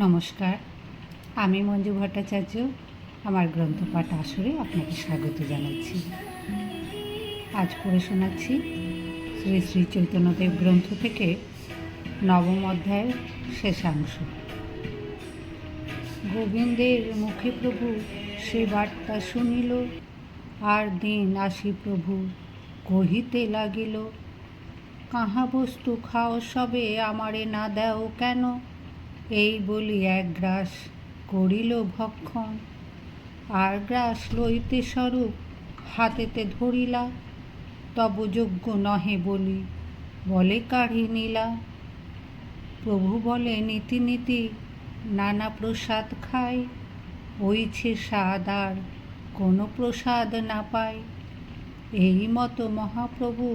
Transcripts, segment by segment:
নমস্কার, আমি মঞ্জু ভট্টাচার্য। আমার গ্রন্থপাঠ আসরে আপনাকে স্বাগত জানাচ্ছি। আজ পড়ে শোনাচ্ছি শ্রী শ্রী চৈতন্যদেব গ্রন্থ থেকে নবম অধ্যায়ের শেষাংশ। গোবিন্দের মুখে প্রভু সে বার্তা শুনিল, আর দিন আসি প্রভু কহিতে লাগিল, কাহা বস্তু খাও সবে আমারে না দেও কেন? এই বলি এক গ্রাস করিল ভক্ষণ, আর গ্রাস লইতে স্বরূপ হাতেতে ধরিলা, তব যোগ্য নহে বলি বলে কাঢ়ি নিলা। প্রভু বলে নীতি নীতি নানা প্রসাদ খাই, ওইছে স্বাদ আর কোনো প্রসাদ না পাই। এই মতো মহাপ্রভু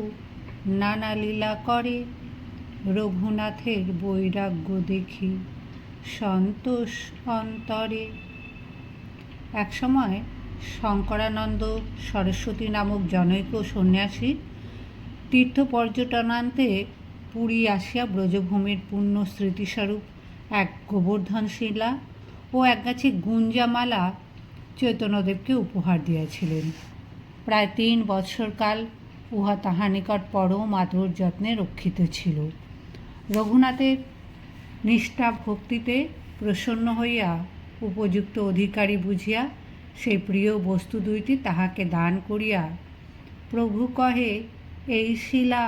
নানা লীলা করে, রঘুনাথের বৈরাগ্য দেখি সন্তোষ অন্তরে। একসময় শঙ্করানন্দ সরস্বতী নামক জনৈক সন্ন্যাসী তীর্থ পর্যটনান্তে পুরী আসিয়া ব্রজভূমির পুণ্য স্মৃতিস্বরূপ এক গোবর্ধন শিলা ও একগাছি গুঞ্জামালা চৈতন্যদেবকে উপহার দিয়াছিলেন। প্রায় 3 বৎসরকাল উহা তাহার নিকট পরম আদর যত্নে রক্ষিত ছিল। রঘুনাথের নিষ্ঠা ভক্তিতে প্রসন্ন হইয়া উপযুক্ত অধিকারী বুঝিয়া সেই প্রিয় বস্তু দুইটি তাহাকে দান করিয়া প্রভু কহে, এই শিলা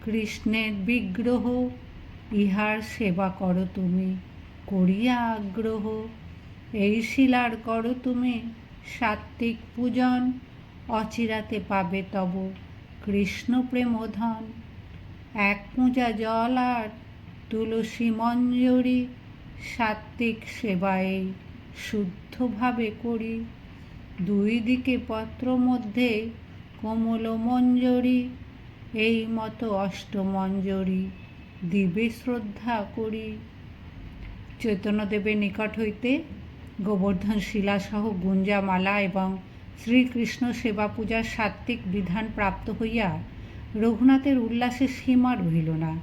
কৃষ্ণের বিগ্রহ, ইহার সেবা করো তুমি করিয়া আগ্রহ। এই শিলার করো তুমি সাত্ত্বিক পূজন, অচিরাতে পাবে তব কৃষ্ণ প্রেমধন। এক পূজা জল আর তুলসী মঞ্জরি, সাত্ত্বিক সেবায় শুদ্ধভাবে করি। 2 দিকে পত্র মধ্যে কোমল মঞ্জরি, এই মতো অষ্টমঞ্জরি দিবে শ্রদ্ধা করি। চৈতন্যদেবের নিকট হইতে গোবর্ধন শিলাসহ গুঞ্জামালা এবং শ্রীকৃষ্ণ সেবা পূজার সাত্ত্বিক বিধান প্রাপ্ত হইয়া রঘুনাথের উল্লাসে সীমা রহিল না।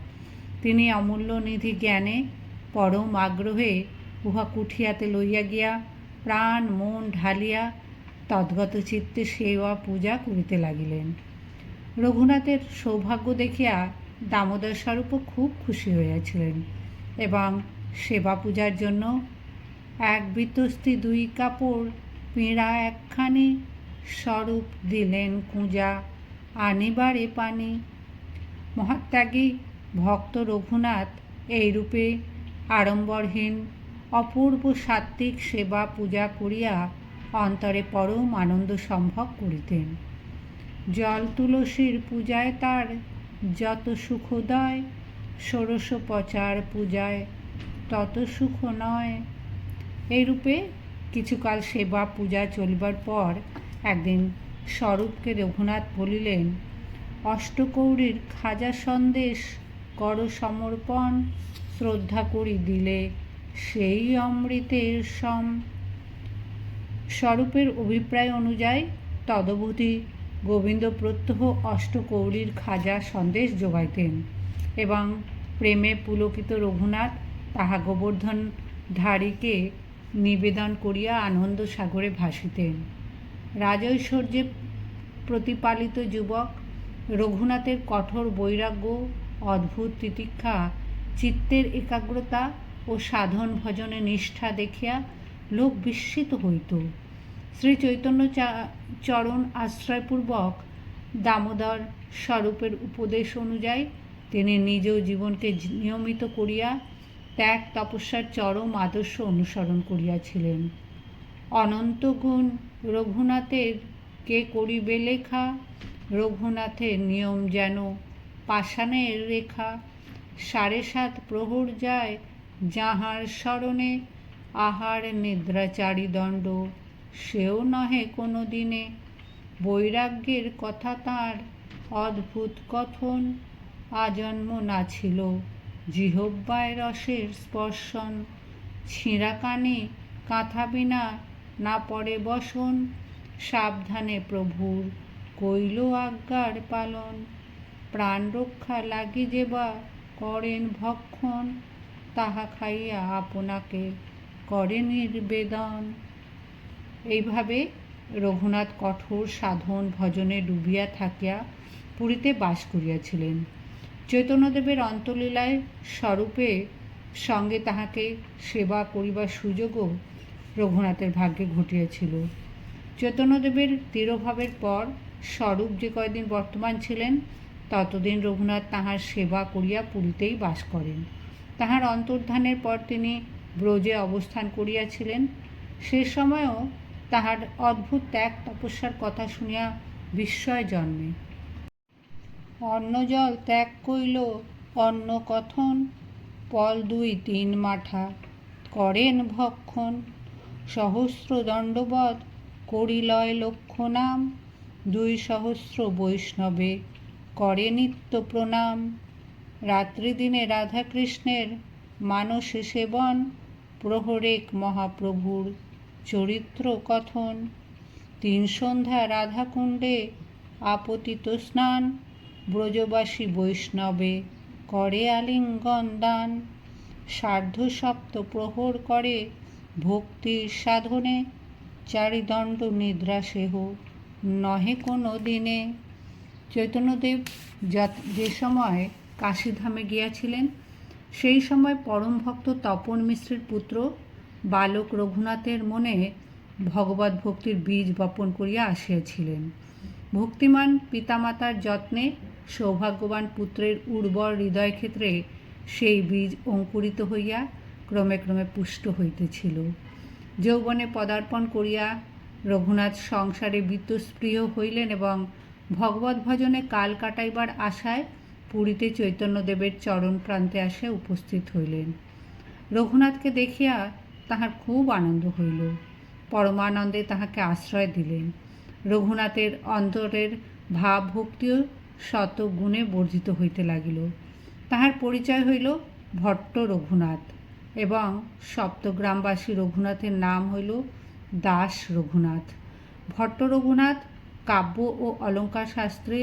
তিনি অমূল্য নিধি জ্ঞানে পরম আগ্রহে উহা কুঠিয়াতে লইয়া গিয়া প্রাণ মন ঢালিয়া তদ্গত চিত্তে সেবা পূজা করিতে লাগিলেন। রঘুনাথের সৌভাগ্য দেখিয়া দামোদর স্বরূপও খুব খুশি হইয়াছিলেন এবং সেবা পূজার জন্য 1 বিতস্তি 2 কাপড় পিঁড়া একখানি স্বরূপ দিলেন কুঁজা আনিবারে পানি। মহাত্যাগী ভক্ত রঘুনাথ এইরূপে আড়ম্বরহীন অপূর্ব সাত্ত্বিক সেবা পূজা করিয়া অন্তরে পরম আনন্দ সম্ভব করিতেন। জল তুলসীর পূজায় তার যত সুখোদয়, ষোড়শোপচার পূজায় তত সুখ নয়। এইরূপে কিছুকাল সেবা পূজা চলিবার পর একদিন স্বরূপকে রঘুনাথ বলিলেন, অষ্টকৌরীর খাজা সন্দেশ কর সমর্পণ, শ্রদ্ধা করি দিলে সেই অমৃতের সম। স্বরূপের অভিপ্রায় অনুযায়ী তদবধি গোবিন্দ প্রত্যহ অষ্টকৌরীর খাজা সন্দেশ যোগাইতেন এবং প্রেমে পুলকিত রঘুনাথ তাহা গোবর্ধন ধারীকে নিবেদন করিয়া আনন্দ সাগরে ভাসিতেন। রাজৈশ্বর্যে প্রতিপালিত যুবক রঘুনাথের কঠোর বৈরাগ্য, অদ্ভুত তিতিক্ষা, চিত্তের একাগ্রতা ও সাধন ভজনে নিষ্ঠা দেখিয়া লোক বিস্মিত হইত। শ্রী চৈতন্য চরণ আশ্রয়পূর্বক দামোদর স্বরূপের উপদেশ অনুযায়ী তিনি নিজ জীবনকে নিয়মিত করিয়া ত্যাগ তপস্যার চরম আদর্শ অনুসরণ করিয়াছিলেন। অনন্ত গুণ রঘুনাথের কে করিবে লেখা, রঘুনাথের নিয়ম যেন পাষাণের রেখা। 7.5 প্রহর যায় যাহার স্মরণে, আহার নিদ্রা চারিদণ্ড সেও নহে কোনো দিনে। বৈরাগ্যের কথা তাঁর অদ্ভুত কথন, আজন্ম না ছিল জিহ্বায় রসের স্পর্শন। ছিঁড়া কানে কাঁথা বিনা না পড়ে বসন, সাবধানে প্রভুর কইল আজ্ঞার পালন। প্রাণ রক্ষা লাগি যেবা করেন ভক্ষণ, তাহা খাইয়া আপনাকে করে নির্বেদন। এইভাবে রঘুনাথ কঠোর সাধন ভজনে ডুবিয়া থাকিয়া পুরীতে বাস করিয়াছিলেন। চৈতন্যদেবের অন্তলীলায় স্বরূপে সঙ্গে তাহাকে সেবা করিবার সুযোগও রঘুনাথের ভাগ্যে ঘটিয়াছিল। চৈতন্যদেবের তিরোভাবের পর স্বরূপ যে কয়দিন বর্তমান ছিলেন ততদিন রঘুনাথ তাহার সেবা করিয়া পুরীতেই বাস করেন। তাহার অন্তর্ধানের পর তিনি ব্রজে অবস্থান করিয়াছিলেন। সে সময়ও তাহার অদ্ভুত ত্যাগ তপস্যার কথা শুনিয়া বিস্ময় জন্মে। অন্ন জল ত্যাগ কইল অন্ন কথন, পল 2-3 মাঠা করেন ভক্ষণ, সহস্র দণ্ডবধ করিলয় লক্ষ নাম, 2 সহস্র বৈষ্ণবে করে নিত্য প্রণাম। রাত্রি দিনে রাধাকৃষ্ণের মানসে সেবন, প্রহরেক মহাপ্রভুর চরিত্র কথন, 3 সন্ধ্যা রাধাকুণ্ডে আপতিত স্নান, ব্রজবাসী বৈষ্ণবে করে আলিঙ্গন দান, সার্ধ সপ্ত প্রহর করে ভক্তির সাধনে, 4 দণ্ড নিদ্রা সেহ নহে কোনো দিনে। চৈতন্যদেব যে সময় কাশীধামে গিয়াছিলেন সেই সময় পরম ভক্ত তপন মিশ্রের পুত্র বালক রঘুনাথের মনে ভগবত ভক্তির বীজ বপন করিয়া আসিয়াছিলেন। ভক্তিমান পিতামাতার যত্নে সৌভাগ্যবান পুত্রের উর্বর হৃদয় ক্ষেত্রে সেই বীজ অঙ্কুরিত হইয়া ক্রমে ক্রমে পুষ্ট হইতেছিল। যৌবনে পদার্পণ করিয়া রঘুনাথ সংসারে বীতস্পৃহ হইলেন এবং ভগবত ভজনে কাল কাটাইবার আশায় পুরীতে চৈতন্যদেবের চরণ প্রান্তে আসিয়া উপস্থিত হইলেন। রঘুনাথকে দেখিয়া তাহার খুব আনন্দ হইল। পরমানন্দে তাহাকে আশ্রয় দিলেন। রঘুনাথের অন্তরের ভাব ভক্তিও শত গুণে বর্ধিত হইতে লাগিল। তাহার পরিচয় হইল ভট্ট রঘুনাথ এবং সপ্তগ্রামবাসী রঘুনাথের নাম হইল দাস রঘুনাথ। ভট্ট রঘুনাথ কাব্য ও অলঙ্কার শাস্ত্রে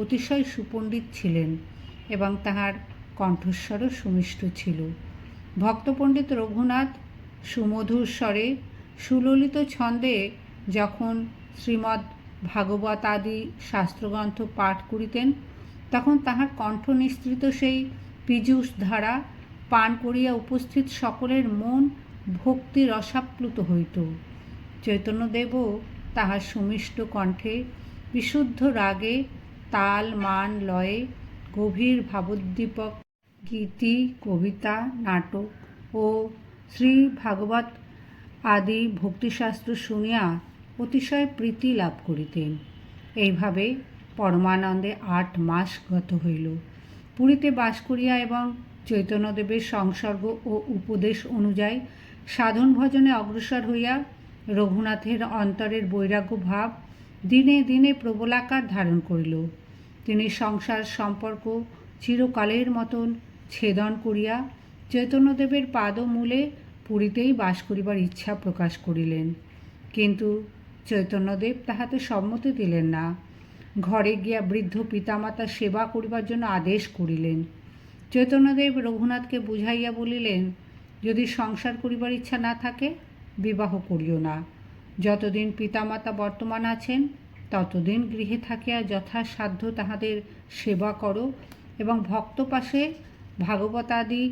অতিশয় সুপণ্ডিত ছিলেন এবং তাহার কণ্ঠস্বরও সুমিষ্ট ছিল। ভক্তপণ্ডিত রঘুনাথ সুমধুর স্বরে সুললিত ছন্দে যখন শ্রীমদ্ ভাগবত আদি শাস্ত্রগ্রন্থ পাঠ করিতেন তখন তাহার কণ্ঠ নিঃসৃত সেই পীযূষ ধারা পান করিয়া উপস্থিত সকলের মন ভক্তি রসাপ্লুত হইত। চৈতন্যদেবও তাহার সুমিষ্ট কণ্ঠে বিশুদ্ধ রাগে তাল মান লয়ে গভীর ভাবোদ্দীপক গীতি কবিতা নাটক ও শ্রী ভাগবত আদি ভক্তিশাস্ত্র শুনিয়া অতিশয় প্রীতি লাভ করিতেন। এইভাবে পরমানন্দে 8 মাস গত হইল। পুরীতে বাস করিয়া এবং চৈতন্যদেবের সংসর্গ ও উপদেশ অনুযায়ী সাধন ভজনে অগ্রসর হইয়া রঘুনাথের অন্তরের বৈরাগ্য ভাব দিনে দিনে প্রবলাকার ধারণ করিল। তিনি সংসার সম্পর্ক চিরকালের মতন ছেদন করিয়া চৈতন্যদেবের পাদমূলে পুরীতেই বাস করিবার ইচ্ছা প্রকাশ করিলেন। কিন্তু চৈতন্যদেব তাহাতে সম্মতি দিলেন না। ঘরে গিয়া বৃদ্ধ পিতামাতার সেবা করিবার জন্য আদেশ করিলেন। চৈতন্যদেব রঘুনাথকে বুঝাইয়া বলিলেন, যদি সংসার করিবার ইচ্ছা না থাকে বিবাহ করিও না। যতদিন পিতামাতা বর্তমান আছেন ততদিন গৃহে থাকিয়া যথাসাধ্য তাহাদের সেবা করো এবং ভক্তপাশে ভাগবতাদি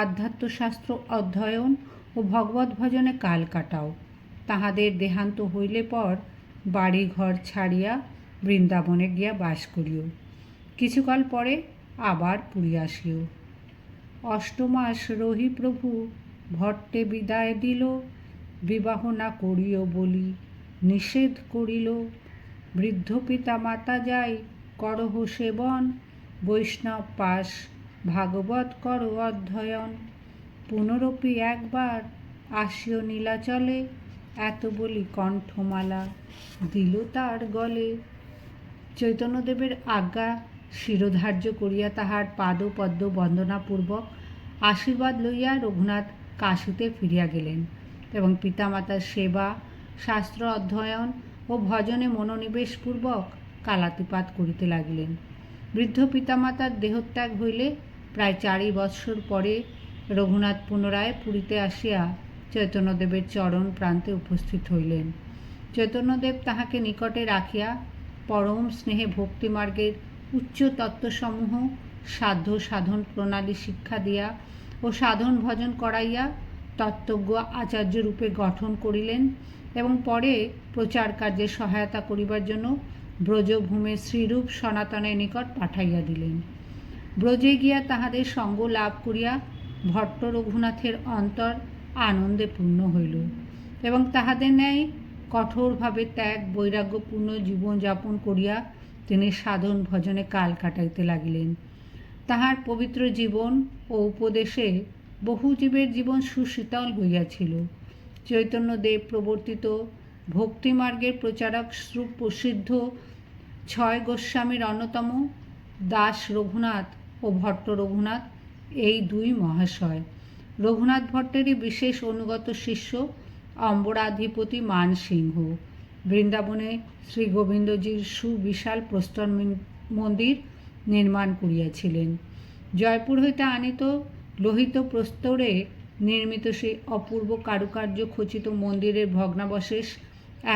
আধ্যাত্মশাস্ত্র অধ্যয়ন ও ভগবত ভজনে কাল কাটাও। তাহাদের দেহান্ত হইলে পর বাড়ি ঘর ছাড়িয়া বৃন্দাবনে গিয়া বাস করিও। কিছুকাল পরে আবার পুরী আসিও। 8 মাস রহি প্রভু ভট্টে বিদায় দিল, বিবাহ না করিও বলি নিষেধ করিল। বৃদ্ধ পিতা মাতা যাই করহ সেবন, বৈষ্ণব পাশ ভাগবত করো অধ্যয়ন। পুনরপি একবার আসিও নীলাচলে, এত বলি কণ্ঠমালা দিল তার গলে। চৈতন্যদেবের আজ্ঞা শিরোধার্য করিয়া তাহার পাদপদ্ম বন্দনাপূর্বক আশীর্বাদ লইয়া রঘুনাথ কাশীতে ফিরিয়া গেলেন এবং পিতামাতার সেবা শাস্ত্র অধ্যয়ন ও ভজনে মনোনিবেশপূর্বক কালাতিপাত করিতে লাগিলেন। বৃদ্ধ পিতামাতার দেহত্যাগ হইলে প্রায় 4 বৎসর পরে রঘুনাথ পুনরায় পুরীতে আসিয়া চৈতন্যদেবের চরণ প্রান্তে উপস্থিত হইলেন। চৈতন্যদেব তাহাকে নিকটে রাখিয়া পরম স্নেহে ভক্তিমার্গের উচ্চ তত্ত্বসমূহ সাধ্য সাধন প্রণালী শিক্ষা দিয়া ও সাধন ভজন করাইয়া তত্ত্বজ্ঞ আচার্যরূপে গঠন করিলেন এবং পরে প্রচার কার্যে সহায়তা করিবার জন্য ব্রজভূমে শ্রীরূপ সনাতনের নিকট পাঠাইয়া দিলেন। ব্রজে গিয়া তাহাদের সঙ্গ লাভ করিয়া ভট্ট রঘুনাথের অন্তর আনন্দে পূর্ণ হইল এবং তাহাদের ন্যায় কঠোরভাবে ত্যাগ বৈরাগ্যপূর্ণ জীবনযাপন করিয়া তিনি সাধন ভজনে কাল কাটাইতে লাগিলেন। তাহার পবিত্র জীবন ও উপদেশে বহু জীবের জীবন সুশীতল হইয়াছিল। চৈতন্যদেব প্রবর্তিত ভক্তিমার্গের প্রচারক শ্রুপ প্রসিদ্ধ 6 গোস্বামীর অন্যতম দাস রঘুনাথ ও ভট্ট রঘুনাথ এই 2 মহাশয়। রঘুনাথ ভট্টেরই বিশেষ অনুগত শিষ্য অম্বরাধিপতি মানসিংহ বৃন্দাবনে শ্রী গোবিন্দজির সুবিশাল প্রস্তর মন্দির নির্মাণ করিয়াছিলেন। জয়পুর হইতে আনিত লোহিত প্রস্তরে নির্মিত সেই অপূর্ব কারুকার্য খচিত মন্দিরের ভগ্নাবশেষ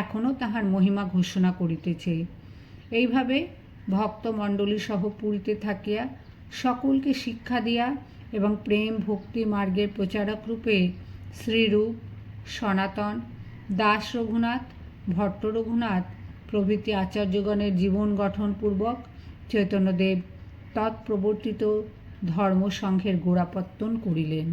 এখনও তাহার মহিমা ঘোষণা করিতেছে। এইভাবে ভক্তমণ্ডলী সহ পুরীতে থাকিয়া সকলকে শিক্ষা দিয়া এবং প্রেম ভক্তি মার্গের প্রচারক রূপে শ্রীরূপ সনাতন দাস রঘুনাথ ভট্ট রঘুনাথ প্রভৃতি আচার্যগণের জীবন গঠনপূর্বক চৈতন্যদেব তৎপ্রবর্তিত ধর্মসংঘের গোড়াপত্তন করিলেন।